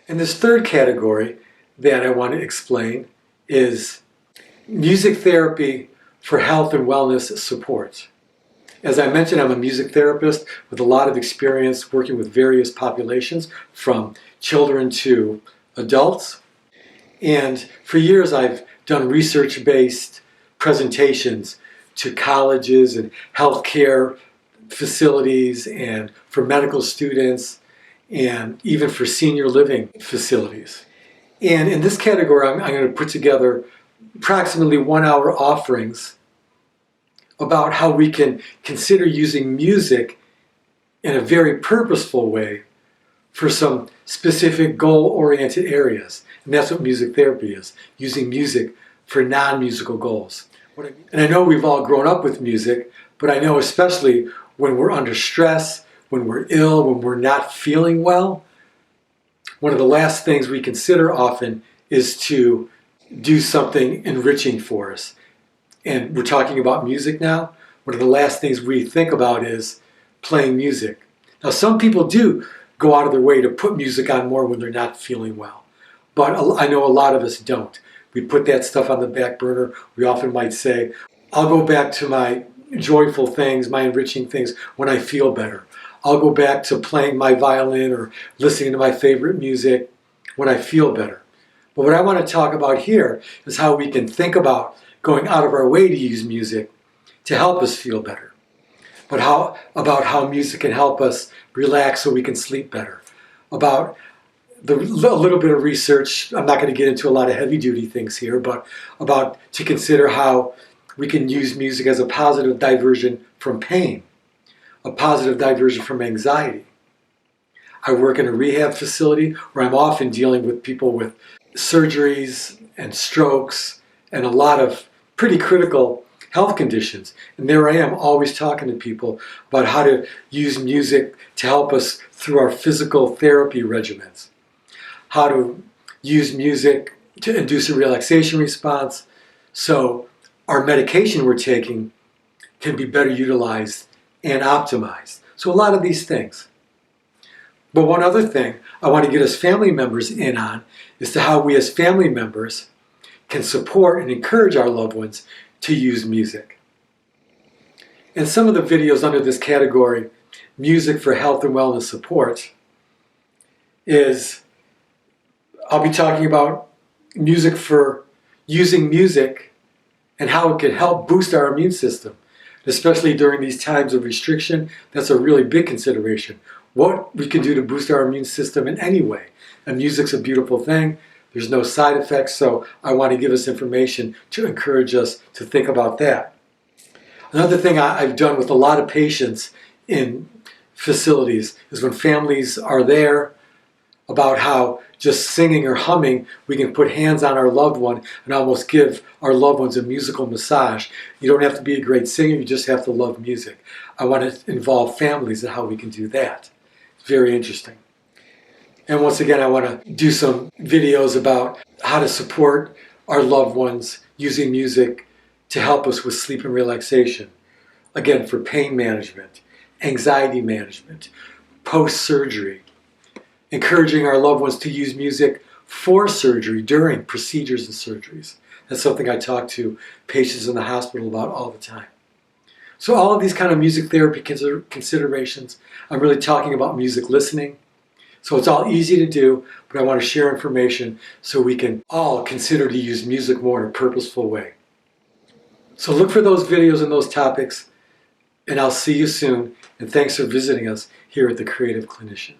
And this third category that I want to explain is music therapy for health and wellness support. As I mentioned, I'm a music therapist with a lot of experience working with various populations, from children to adults. And for years I've done research-based presentations to colleges and healthcare facilities and for medical students and even for senior living facilities. And in this category, I'm going to put together approximately 1-hour offerings about how we can consider using music in a very purposeful way for some specific goal-oriented areas. And that's what music therapy is, using music for non-musical goals. And I know we've all grown up with music, but I know especially when we're under stress, when we're ill, when we're not feeling well, one of the last things we consider often is to do something enriching for us. And we're talking about music now. One of the last things we think about is playing music. Now, some people do go out of their way to put music on more when they're not feeling well. But I know a lot of us don't. We put that stuff on the back burner. We often might say, I'll go back to my joyful things, my enriching things when I feel better. I'll go back to playing my violin or listening to my favorite music when I feel better. But what I want to talk about here is how we can think about going out of our way to use music to help us feel better. But about how music can help us relax so we can sleep better. About a little bit of research. I'm not going to get into a lot of heavy-duty things here, but about to consider how we can use music as a positive diversion from pain, a positive diversion from anxiety. I work in a rehab facility where I'm often dealing with people with surgeries and strokes and a lot of pretty critical health conditions. And there I am, always talking to people about how to use music to help us through our physical therapy regimens, how to use music to induce a relaxation response so our medication we're taking can be better utilized and optimized. So a lot of these things. But one other thing I want to get us family members in on is to how we as family members can support and encourage our loved ones to use music. And some of the videos under this category, music for health and wellness support, is I'll be talking about music for using music and how it can help boost our immune system. Especially during these times of restriction, that's a really big consideration. What we can do to boost our immune system in any way. And music's a beautiful thing. There's no side effects, so I want to give us information to encourage us to think about that. Another thing I've done with a lot of patients in facilities is when families are there, about how just singing or humming, we can put hands on our loved one and almost give our loved ones a musical massage. You don't have to be a great singer, you just have to love music. I want to involve families in how we can do that. It's very interesting. And once again, I want to do some videos about how to support our loved ones using music to help us with sleep and relaxation. Again, for pain management, anxiety management, post-surgery, encouraging our loved ones to use music for surgery, during procedures and surgeries. That's something I talk to patients in the hospital about all the time. So all of these kind of music therapy considerations, I'm really talking about music listening. So it's all easy to do, but I want to share information so we can all consider to use music more in a purposeful way. So look for those videos and those topics, and I'll see you soon. And thanks for visiting us here at The Creative Clinician.